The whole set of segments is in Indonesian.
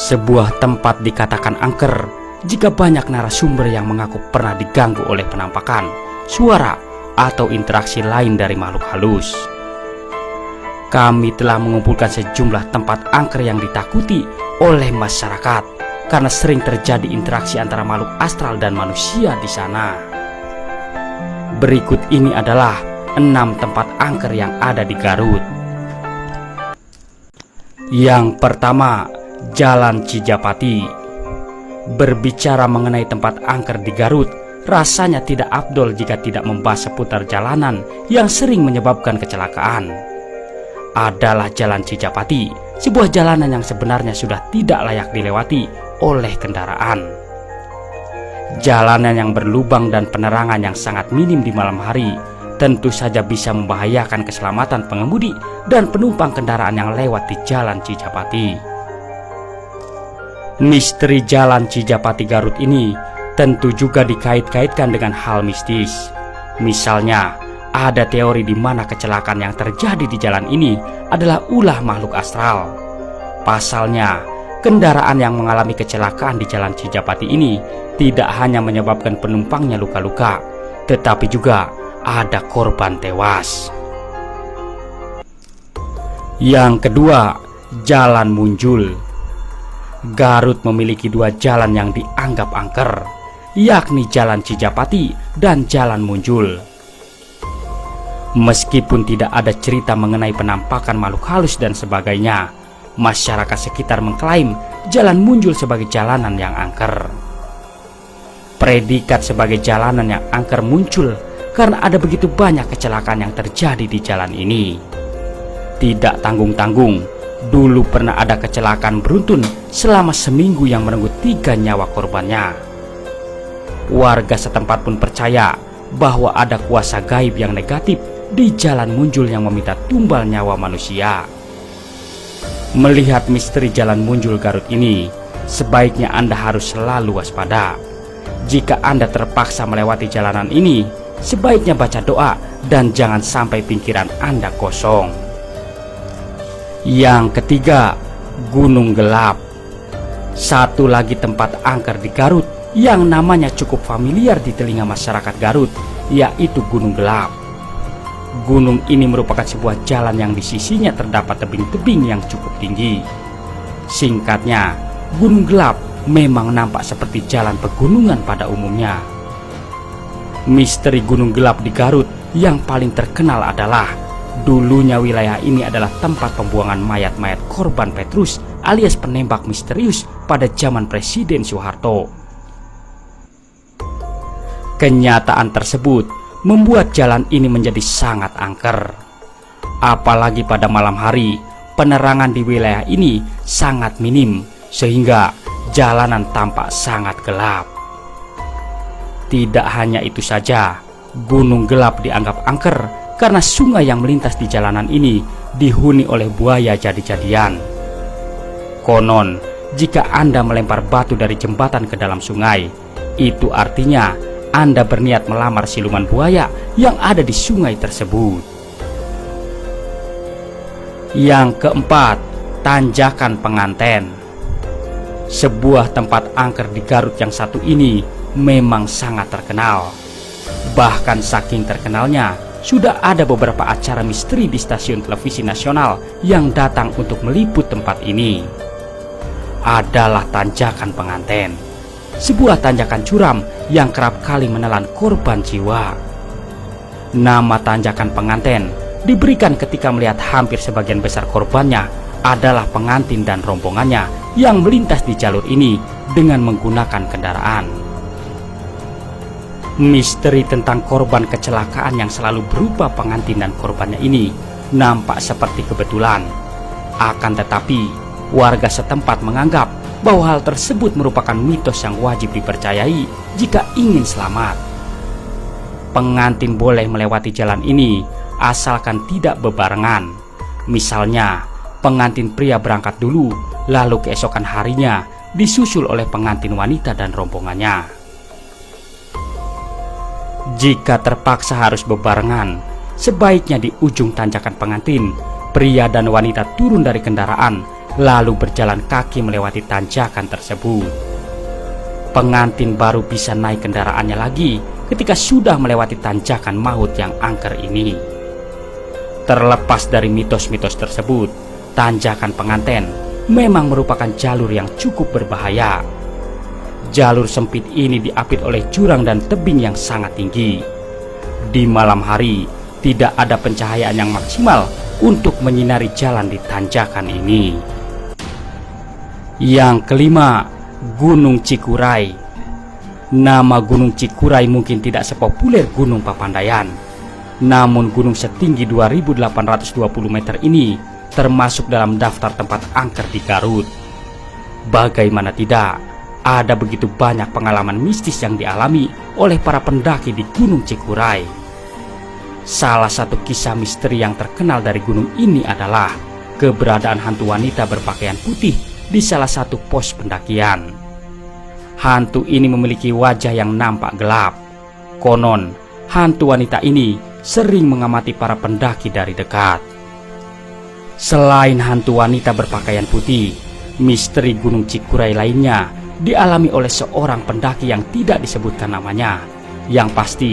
Sebuah tempat dikatakan angker jika banyak narasumber yang mengaku pernah diganggu oleh penampakan, suara, atau interaksi lain dari makhluk halus. Kami telah mengumpulkan sejumlah tempat angker yang ditakuti oleh masyarakat karena sering terjadi interaksi antara makhluk astral dan manusia di sana. Berikut ini adalah 6 tempat angker yang ada di Garut. Yang pertama, Jalan Cijapati. Berbicara mengenai tempat angker di Garut, rasanya tidak afdol jika tidak membahas seputar jalanan yang sering menyebabkan kecelakaan. Adalah Jalan Cijapati, sebuah jalanan yang sebenarnya sudah tidak layak dilewati oleh kendaraan. Jalanan yang berlubang dan penerangan yang sangat minim di malam hari tentu saja bisa membahayakan keselamatan pengemudi dan penumpang kendaraan yang lewat di Jalan Cijapati. Misteri Jalan Cijapati Garut ini tentu juga dikait-kaitkan dengan hal mistis. Misalnya, ada teori di mana kecelakaan yang terjadi di jalan ini adalah ulah makhluk astral. Pasalnya, kendaraan yang mengalami kecelakaan di Jalan Cijapati ini tidak hanya menyebabkan penumpangnya luka-luka, tetapi juga ada korban tewas. Yang kedua, Jalan Munjul. Garut memiliki 2 jalan yang dianggap angker, yakni Jalan Cijapati dan Jalan Munjul. Meskipun tidak ada cerita mengenai penampakan makhluk halus dan sebagainya, masyarakat sekitar mengklaim Jalan Munjul sebagai jalanan yang angker. Predikat sebagai jalanan yang angker muncul karena ada begitu banyak kecelakaan yang terjadi di jalan ini. Tidak tanggung-tanggung, dulu pernah ada kecelakaan beruntun selama seminggu yang merenggut 3 nyawa korbannya. Warga setempat pun percaya bahwa ada kuasa gaib yang negatif di Jalan Munjul yang meminta tumbal nyawa manusia. Melihat misteri Jalan Munjul Garut ini, sebaiknya Anda harus selalu waspada. Jika Anda terpaksa melewati jalanan ini, sebaiknya baca doa dan jangan sampai pikiran Anda kosong. Yang ketiga, Gunung Gelap. Satu lagi tempat angker di Garut yang namanya cukup familiar di telinga masyarakat Garut, yaitu Gunung Gelap. Gunung ini merupakan sebuah jalan yang di sisinya terdapat tebing-tebing yang cukup tinggi. Singkatnya, Gunung Gelap memang nampak seperti jalan pegunungan pada umumnya. Misteri Gunung Gelap di Garut yang paling terkenal adalah dulunya wilayah ini adalah tempat pembuangan mayat-mayat korban Petrus alias penembak misterius pada zaman Presiden Soeharto. Kenyataan tersebut membuat jalan ini menjadi sangat angker. Apalagi pada malam hari, penerangan di wilayah ini sangat minim sehingga jalanan tampak sangat gelap. Tidak hanya itu saja, Gunung Gelap dianggap angker karena sungai yang melintas di jalanan ini dihuni oleh buaya jadi-jadian. Konon, jika Anda melempar batu dari jembatan ke dalam sungai, itu artinya Anda berniat melamar siluman buaya yang ada di sungai tersebut. Yang keempat, Tanjakan Penganten. Sebuah tempat angker di Garut yang satu ini memang sangat terkenal. Bahkan saking terkenalnya, sudah ada beberapa acara misteri di stasiun televisi nasional yang datang untuk meliput tempat ini. Adalah Tanjakan Penganten, sebuah tanjakan curam yang kerap kali menelan korban jiwa. Nama Tanjakan Penganten diberikan ketika melihat hampir sebagian besar korbannya adalah pengantin dan rombongannya yang melintas di jalur ini dengan menggunakan kendaraan. Misteri tentang korban kecelakaan yang selalu berupa pengantin dan korbannya ini nampak seperti kebetulan. Akan tetapi, warga setempat menganggap bahwa hal tersebut merupakan mitos yang wajib dipercayai jika ingin selamat. Pengantin boleh melewati jalan ini asalkan tidak bebarengan. Misalnya, pengantin pria berangkat dulu, lalu keesokan harinya disusul oleh pengantin wanita dan rombongannya. Jika terpaksa harus bebarengan, sebaiknya di ujung tanjakan pengantin, pria dan wanita turun dari kendaraan lalu berjalan kaki melewati tanjakan tersebut. Pengantin baru bisa naik kendaraannya lagi ketika sudah melewati tanjakan maut yang angker ini. Terlepas dari mitos-mitos tersebut, tanjakan penganten memang merupakan jalur yang cukup berbahaya. Jalur sempit ini diapit oleh jurang dan tebing yang sangat tinggi. Di malam hari, tidak ada pencahayaan yang maksimal untuk menyinari jalan di tanjakan ini. Yang kelima, Gunung Cikuray. Nama Gunung Cikuray mungkin tidak sepopuler Gunung Papandayan, namun gunung setinggi 2.820 meter ini termasuk dalam daftar tempat angker di Garut. Bagaimana tidak, ada begitu banyak pengalaman mistis yang dialami oleh para pendaki di Gunung Cikuray. Salah satu kisah misteri yang terkenal dari gunung ini adalah keberadaan hantu wanita berpakaian putih di salah satu pos pendakian. Hantu ini memiliki wajah yang nampak gelap. Konon, hantu wanita ini sering mengamati para pendaki dari dekat. Selain hantu wanita berpakaian putih, misteri Gunung Cikuray lainnya dialami oleh seorang pendaki yang tidak disebutkan namanya. Yang pasti,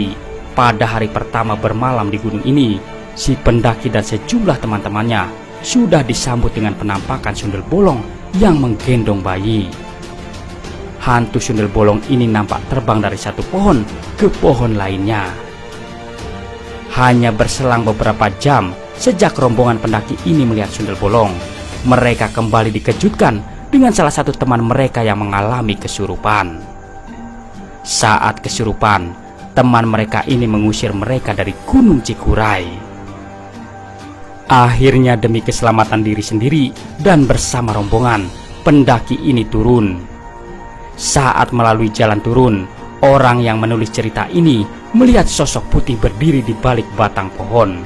pada hari pertama bermalam di gunung ini, si pendaki dan sejumlah teman-temannya sudah disambut dengan penampakan sundel bolong yang menggendong bayi. Hantu sundel bolong ini nampak terbang dari satu pohon ke pohon lainnya. Hanya berselang beberapa jam sejak rombongan pendaki ini melihat sundel bolong, mereka kembali dikejutkan dengan salah satu teman mereka yang mengalami kesurupan. Saat kesurupan, teman mereka ini mengusir mereka dari Gunung Cikuray. Akhirnya demi keselamatan diri sendiri dan bersama rombongan, pendaki ini turun. Saat melalui jalan turun, orang yang menulis cerita ini melihat sosok putih berdiri di balik batang pohon.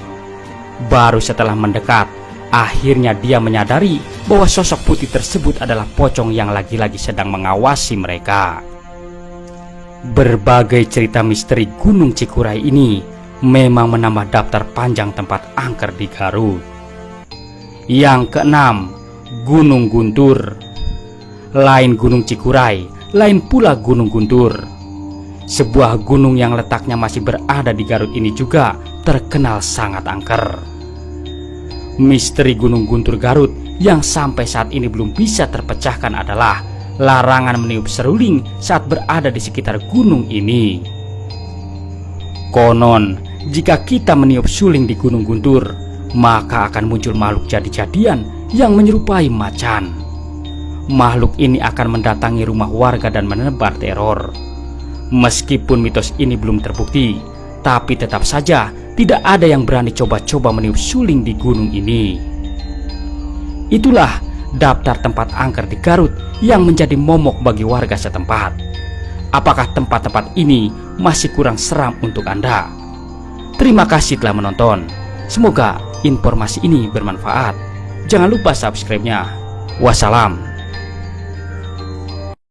Baru setelah mendekat, akhirnya dia menyadari bahwa sosok putih tersebut adalah pocong yang lagi-lagi sedang mengawasi mereka. Berbagai cerita misteri Gunung Cikuray ini memang menambah daftar panjang tempat angker di Garut. Yang keenam, Gunung Guntur. Lain Gunung Cikuray, lain pula Gunung Guntur. Sebuah gunung yang letaknya masih berada di Garut ini juga terkenal sangat angker. Misteri Gunung Guntur Garut yang sampai saat ini belum bisa terpecahkan adalah larangan meniup seruling saat berada di sekitar gunung ini. Konon, jika kita meniup suling di Gunung Guntur, maka akan muncul makhluk jadi-jadian yang menyerupai macan. Makhluk ini akan mendatangi rumah warga dan menebar teror. Meskipun mitos ini belum terbukti, tapi tetap saja tidak ada yang berani coba-coba meniup suling di gunung ini. Itulah daftar tempat angker di Garut yang menjadi momok bagi warga setempat. Apakah tempat-tempat ini masih kurang seram untuk Anda? Terima kasih telah menonton. Semoga informasi ini bermanfaat. Jangan lupa subscribe-nya. Wassalam.